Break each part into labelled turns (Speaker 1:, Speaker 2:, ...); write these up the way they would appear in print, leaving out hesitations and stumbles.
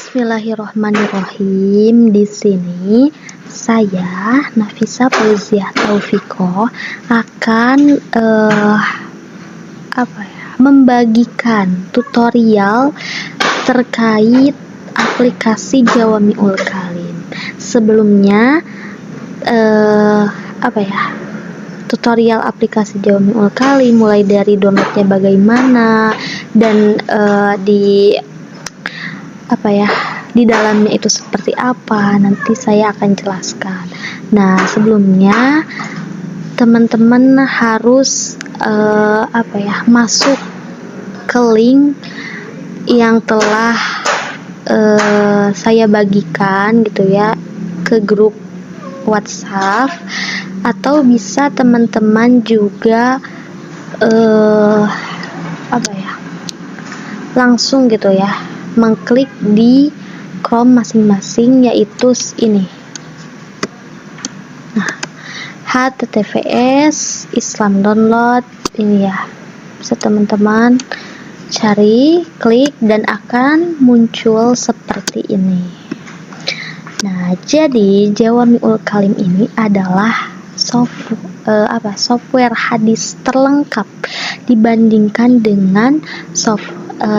Speaker 1: Bismillahirrahmanirrahim. Di sini saya Nafisa Fauziah Taufiqoh akan membagikan tutorial terkait aplikasi Jawami'ul Kalim. Sebelumnya tutorial aplikasi Jawami'ul Kalim mulai dari downloadnya bagaimana dan di dalamnya itu seperti apa, nanti saya akan jelaskan. Nah, sebelumnya teman-teman harus masuk ke link yang telah saya bagikan gitu ya ke grup WhatsApp, atau bisa teman-teman juga langsung gitu ya mengklik di Chrome masing-masing, yaitu ini. Nah, https Islam download ini ya, bisa teman-teman cari, klik, dan akan muncul seperti ini. Nah, jadi Jawami'ul Kalim ini adalah software hadis terlengkap dibandingkan dengan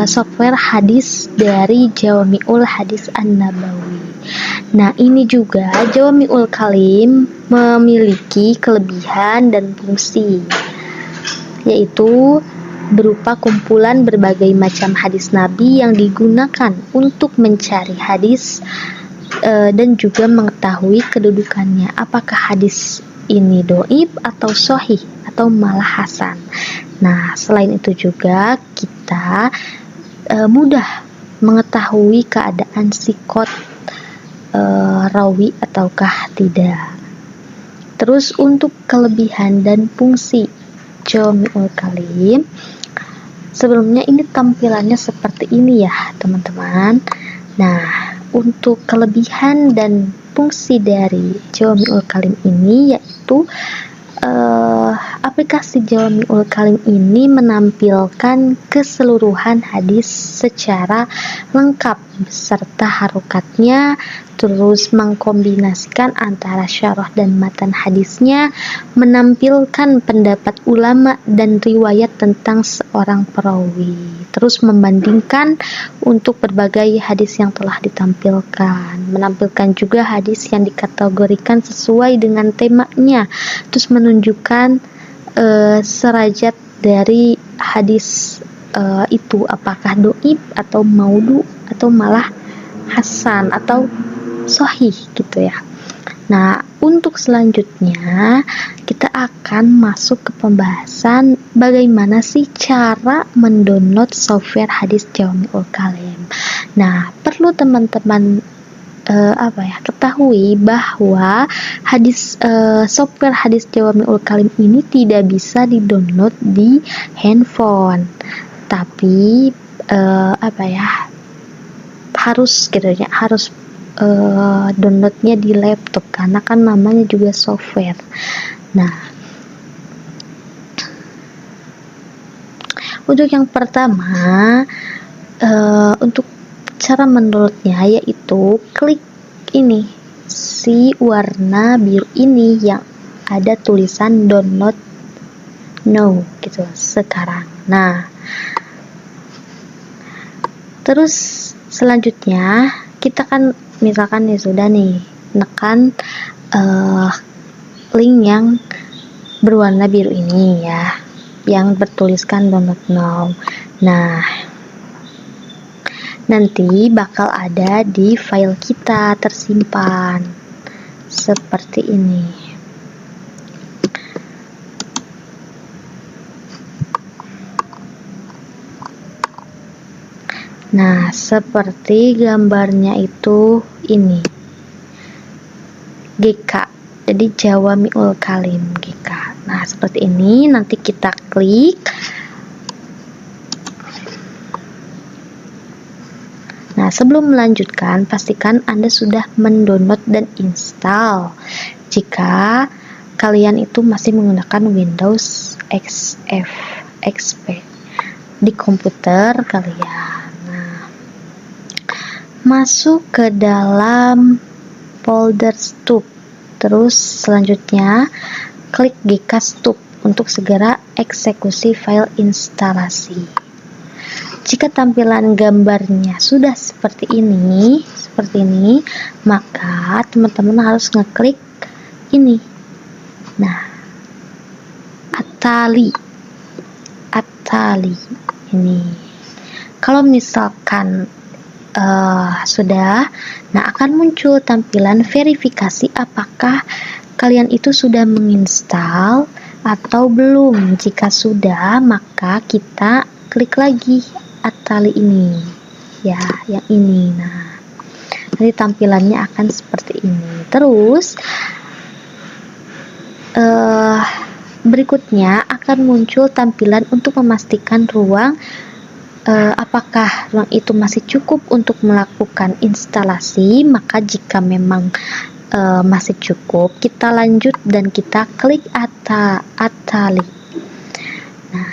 Speaker 1: software hadis dari Jawami'ul Hadis An-Nabawi. Nah, ini juga Jawami'ul Kalim memiliki kelebihan dan fungsi, yaitu berupa kumpulan berbagai macam hadis Nabi yang digunakan untuk mencari hadis dan juga mengetahui kedudukannya, apakah hadis ini dhaif atau sahih atau malah hasan. Nah, selain itu juga kita mudah mengetahui keadaan sikot rawi ataukah tidak. Terus untuk kelebihan dan fungsi Jawami'ul Kalim, sebelumnya ini tampilannya seperti ini ya teman-teman. Nah, untuk kelebihan dan fungsi dari Jawami'ul Kalim ini yaitu aplikasi Jawami'ul Kalim ini menampilkan keseluruhan hadis secara lengkap beserta harokatnya, terus mengkombinasikan antara syarah dan matan hadisnya, menampilkan pendapat ulama dan riwayat tentang seorang perawi, terus membandingkan untuk berbagai hadis yang telah ditampilkan, menampilkan juga hadis yang dikategorikan sesuai dengan temanya, terus menunjukkan serajat dari hadis itu, apakah dhaif atau maudhu atau malah hasan atau sahih gitu ya. Nah, untuk selanjutnya kita akan masuk ke pembahasan bagaimana sih cara mendownload software hadis Jawami'ul Kalim. Nah, perlu teman-teman ketahui bahwa software hadis Jawami'ul Kalim ini tidak bisa di-download di handphone, tapi harus downloadnya di laptop karena kan namanya juga software. Nah, untuk yang pertama, untuk cara mendownloadnya yaitu klik ini, si warna biru ini yang ada tulisan download now gitu sekarang. Nah, terus selanjutnya kita kan misalkan sudah nih menekan link yang berwarna biru ini ya, yang bertuliskan download now. Nah, nanti bakal ada di file kita tersimpan seperti ini. Nah, seperti gambarnya itu ini GK, jadi Jawami'ul Kalim GK. Nah, seperti ini, nanti kita klik. Nah, sebelum melanjutkan, pastikan Anda sudah mendownload dan install jika kalian itu masih menggunakan Windows XP di komputer kalian. masuk ke dalam folder stub. Terus selanjutnya klik GK stub untuk segera eksekusi file instalasi. Jika tampilan gambarnya sudah seperti ini, maka teman-teman harus ngeklik ini. Nah, Atali ini. Kalau misalkan sudah, nah akan muncul tampilan verifikasi apakah kalian itu sudah menginstal atau belum. Jika sudah, maka kita klik lagi Atali ini, ya, yang ini. Nah, nanti tampilannya akan seperti ini. Terus berikutnya akan muncul tampilan untuk memastikan ruang apakah ruang itu masih cukup untuk melakukan instalasi. Maka jika memang masih cukup, kita lanjut dan kita klik Atali. Nah,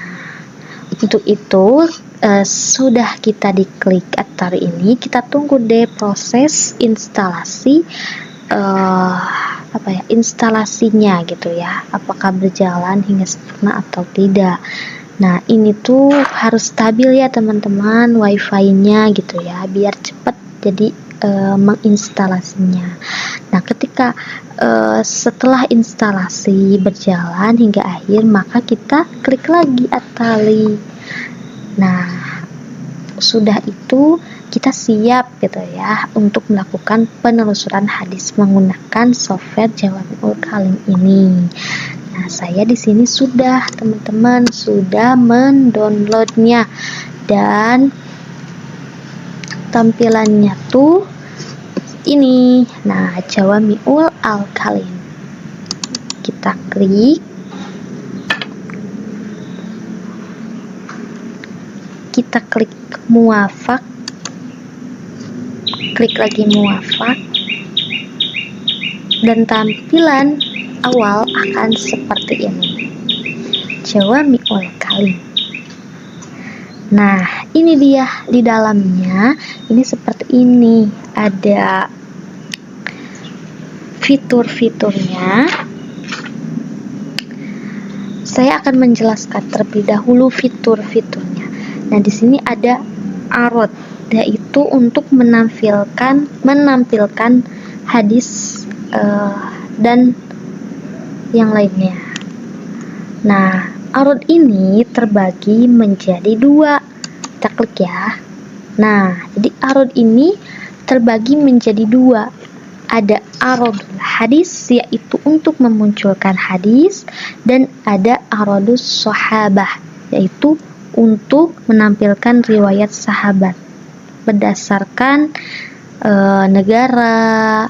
Speaker 1: untuk itu sudah kita diklik Atali ini, kita tunggu deh proses instalasi instalasinya gitu ya, apakah berjalan hingga sempurna atau tidak. Nah, ini tuh harus stabil ya teman-teman, wifi-nya gitu ya, biar cepat jadi menginstalasinya. Nah, ketika setelah instalasi berjalan hingga akhir, maka kita klik lagi Atali. Nah, sudah itu kita siap gitu ya untuk melakukan penelusuran hadis menggunakan software Jawami'ul Kalim ini. Nah, saya di sini sudah, teman-teman, sudah mendownloadnya dan tampilannya tuh ini. Nah, Jawami'ul Kalim. Kita klik. Kita klik muafak. Klik lagi muafak. Dan tampilan awal akan seperti ini. Jawami'ul Kalim. Nah, ini dia di dalamnya. Ini seperti ini. Ada fitur-fiturnya. Saya akan menjelaskan terlebih dahulu fitur-fiturnya. Nah, di sini ada arod, yaitu untuk menampilkan hadis dan yang lainnya. Nah, arod ini terbagi menjadi dua. Kita klik ya. Nah, jadi arod ini terbagi menjadi dua. Ada arodul hadis, yaitu untuk memunculkan hadis, dan ada arodus sahabah, yaitu untuk menampilkan riwayat sahabat berdasarkan negara,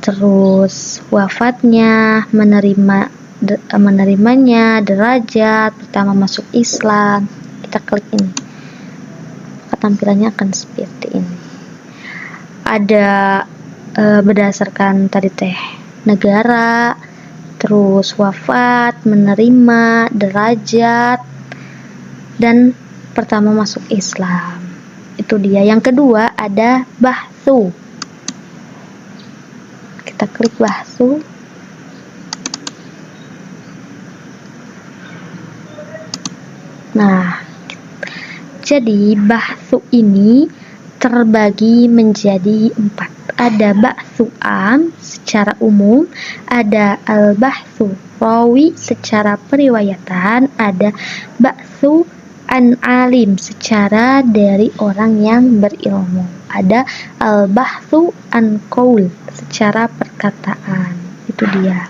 Speaker 1: terus wafatnya, menerimanya, derajat, pertama masuk Islam. Kita klik ini, tampilannya akan seperti ini. Ada berdasarkan tadi negara, terus wafat, menerima, derajat, dan pertama masuk Islam. Itu dia. Yang kedua ada bahsu. Kita klik bahsu. Nah, jadi bahsu ini terbagi menjadi 4. Ada bahsu am secara umum, ada al-bahsu rawi secara periwayatan, ada bahsu an alim secara dari orang yang berilmu, ada al-bahsu an qaul secara perkataan. Itu dia.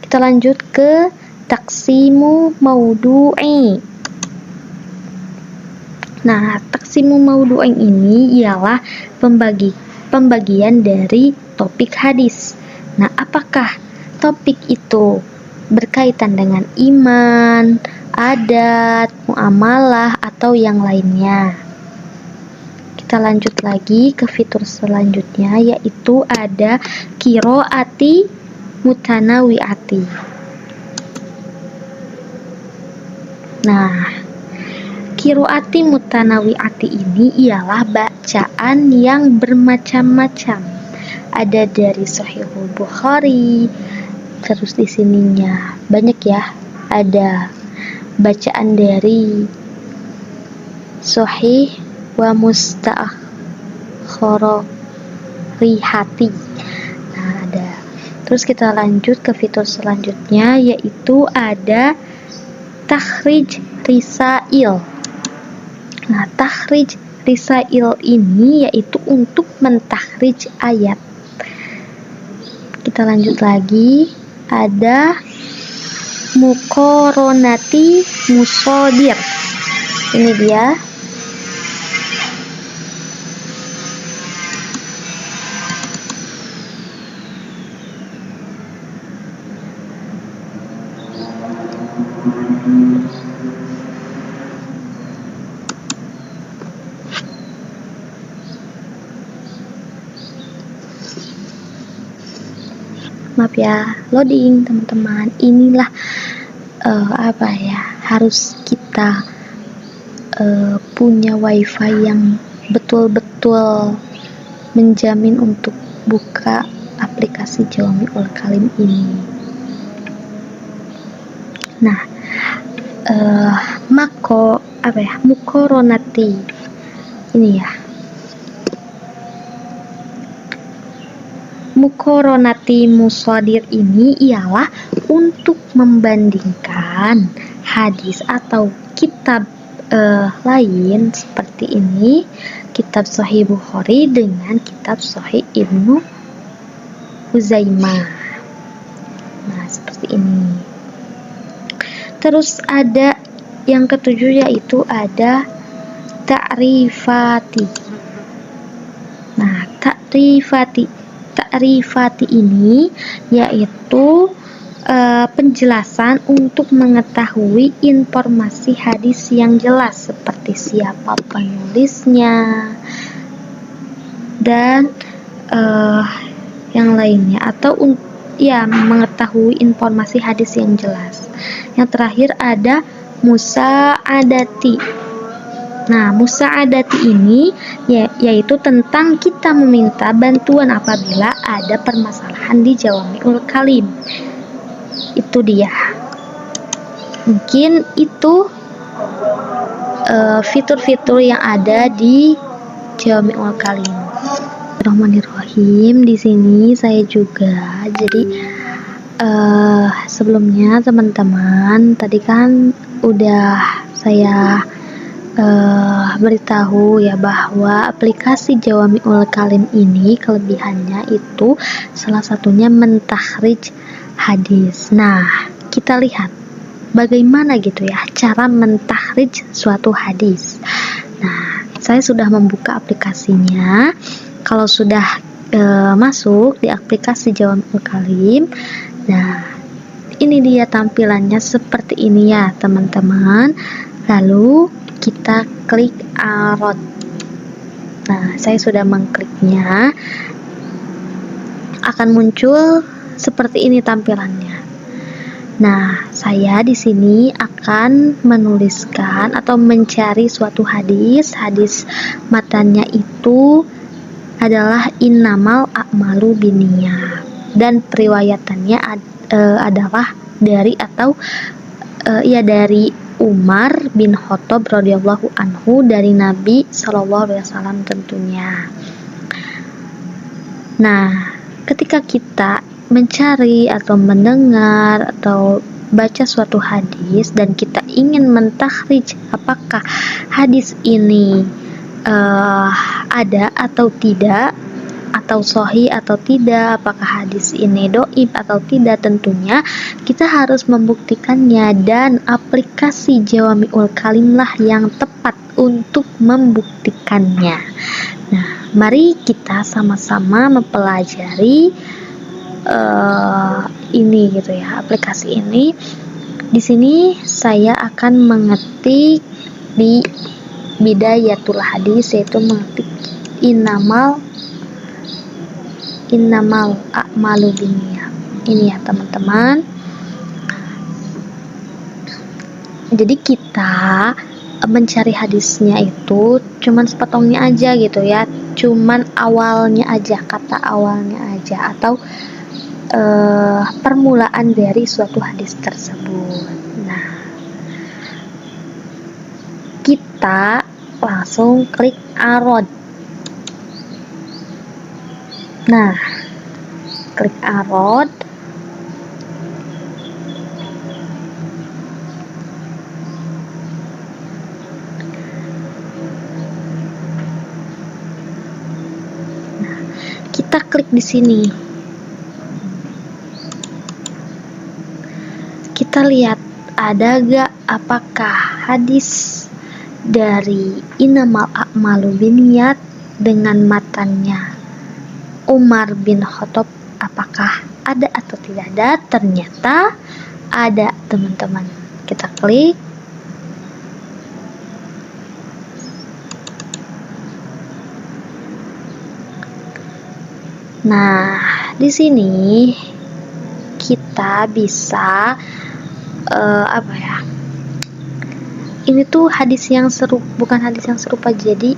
Speaker 1: Kita lanjut ke taksimu maudu'i. Nah, taksimu maudu'i ini ialah pembagian dari topik hadis. Nah, apakah topik itu berkaitan dengan iman, adat, muamalah, atau yang lainnya? Kita lanjut lagi ke fitur selanjutnya, yaitu ada qiraati mutanawiati. Nah, Kiroati mutanawiati ini ialah bacaan yang bermacam-macam. Ada dari Sahihul Bukhari, terus di sininya banyak ya. Ada bacaan dari Sahih wa musta'khorihati. Nah, ada. Terus kita lanjut ke fitur selanjutnya, yaitu ada takhrij risail. Nah, takhrij risail ini yaitu untuk mentakhrij ayat. Kita lanjut lagi, ada muqaronati musadir. Ini dia. Maaf ya, loading teman-teman. Inilah harus kita punya wifi yang betul-betul menjamin untuk buka aplikasi Jawami'ul Kalim ini. Nah, muqaronati ini ya. Muqaronati musadir ini ialah untuk membandingkan hadis atau kitab lain seperti ini, kitab Sahih Bukhari dengan kitab Sahih Ibnu Huzaimah. Nah, seperti ini. Terus ada yang ketujuh, yaitu ada ta'rifati. Nah, ta'rifati ini yaitu penjelasan untuk mengetahui informasi hadis yang jelas, seperti siapa penulisnya dan yang lainnya, atau mengetahui informasi hadis yang jelas. Yang terakhir ada musa'adati. Nah, musa'adati ini yaitu tentang kita meminta bantuan apabila ada permasalahan di Jawami'ul Kalim. Itu dia. Mungkin itu fitur-fitur yang ada di Jawami'ul Kalim. Bismillahirrahmanirrahim. Di sini saya juga sebelumnya teman-teman tadi kan udah saya beritahu ya bahwa aplikasi Jawami'ul Kalim ini kelebihannya itu salah satunya mentakhrij hadis. Nah, kita lihat bagaimana gitu ya cara mentakhrij suatu hadis. Nah, saya sudah membuka aplikasinya. Kalau sudah masuk di aplikasi Jawami'ul Kalim, nah ini dia tampilannya seperti ini ya teman-teman. Lalu kita klik arot. Nah, saya sudah mengkliknya. Akan muncul seperti ini tampilannya. Nah, saya di sini akan menuliskan atau mencari suatu hadis. Hadis matanya itu adalah innamal a'malu binniyah dan periwayatannya adalah dari Umar bin Khattab radhiyallahu anhu, dari Nabi sallallahu alaihi wasallam tentunya. Nah, ketika kita mencari atau mendengar atau baca suatu hadis dan kita ingin mentakhrij apakah hadis ini ada atau tidak, atau sahih atau tidak, apakah hadis ini dhaif atau tidak, tentunya kita harus membuktikannya, dan aplikasi Jawami'ul Kalim lah yang tepat untuk membuktikannya. Nah, mari kita sama-sama mempelajari ini gitu ya, aplikasi ini. Di sini saya akan mengetik di bidayatul hadis, yaitu mengetik innamal a'malu binniyah. Ini ya teman-teman. Jadi kita mencari hadisnya itu cuman sepotongnya aja gitu ya, cuman awalnya aja, kata awalnya aja, atau permulaan dari suatu hadis tersebut. Nah, kita langsung klik arod. Nah, klik arod. Kita klik di sini. Kita lihat ada gak apakah hadis dari Innamal A'malu Binniyat dengan matanya Umar bin Khattab, apakah ada atau tidak ada? Ternyata ada, teman-teman. Kita klik. Nah, di sini kita bisa ini tuh hadis yang serupa, bukan hadis yang serupa. Jadi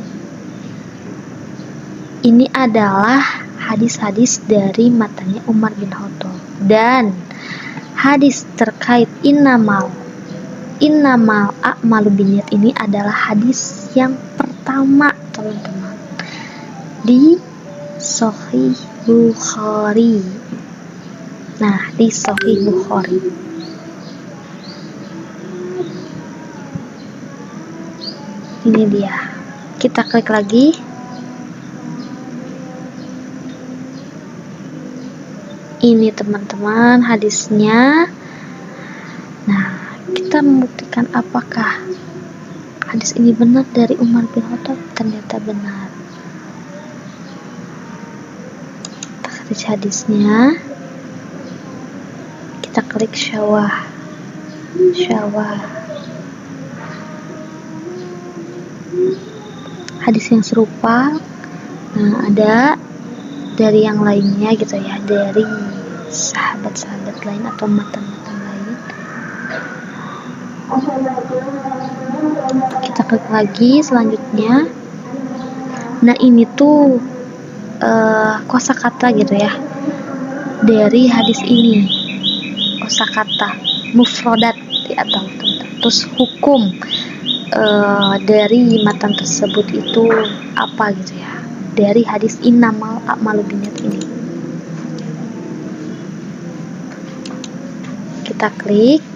Speaker 1: ini adalah hadis-hadis dari matanya Umar bin Khattab, dan hadis terkait innamal a'malu binniyat ini adalah hadis yang pertama, teman-teman, di Sahih Bukhari. Nah, di Sahih Bukhari. Ini dia. Kita klik lagi. Ini, teman-teman, hadisnya. Nah, kita membuktikan apakah hadis ini benar dari Umar bin Khattab. Ternyata benar. Hadisnya, kita klik syawah. Hadis yang serupa. Nah, ada dari yang lainnya gitu ya, dari sahabat-sahabat lain atau matan-matan lain. Kita klik lagi selanjutnya. Nah, ini tuh kosakata gitu ya dari hadis ini, kosakata mufradat ya, terus hukum dari matan tersebut itu apa gitu ya, dari hadis innamal a'malu binniyat ini. Kita klik,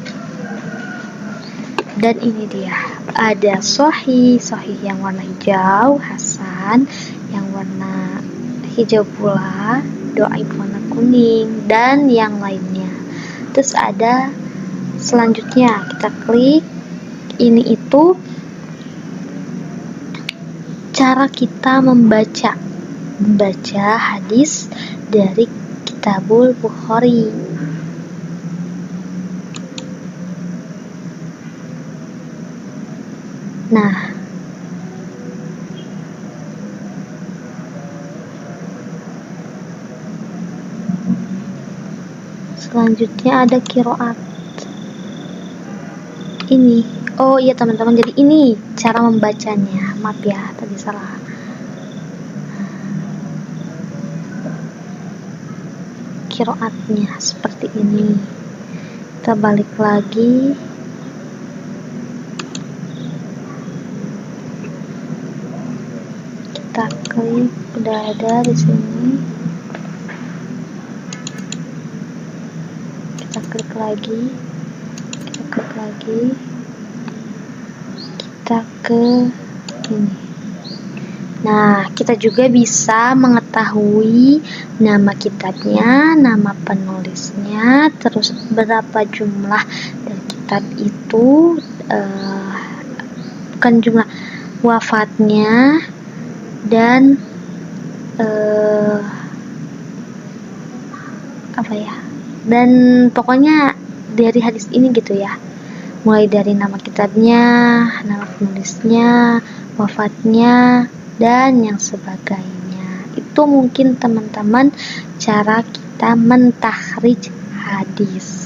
Speaker 1: dan ini dia, ada sahih yang warna hijau, hasan yang warna hijau pula, dhaif warna kuning, dan yang lainnya. Terus ada selanjutnya, kita klik. Ini itu cara kita membaca hadis dari Kitabul Bukhari. Nah, selanjutnya ada qiraat. Ini, oh iya teman-teman, jadi ini cara membacanya. Maaf ya, tadi salah. Qiraatnya seperti ini. Kita balik lagi. Kita klik, udah ada di sini. Kita klik lagi. Kita ke ini. Nah, kita juga bisa mengetahui nama kitabnya, nama penulisnya, terus berapa jumlah dari kitab itu, bukan jumlah, wafatnya, dan dan pokoknya dari hadis ini gitu ya, mulai dari nama kitabnya, nama penulisnya, wafatnya, dan yang sebagainya. Itu mungkin teman-teman cara kita mentakhrij hadis.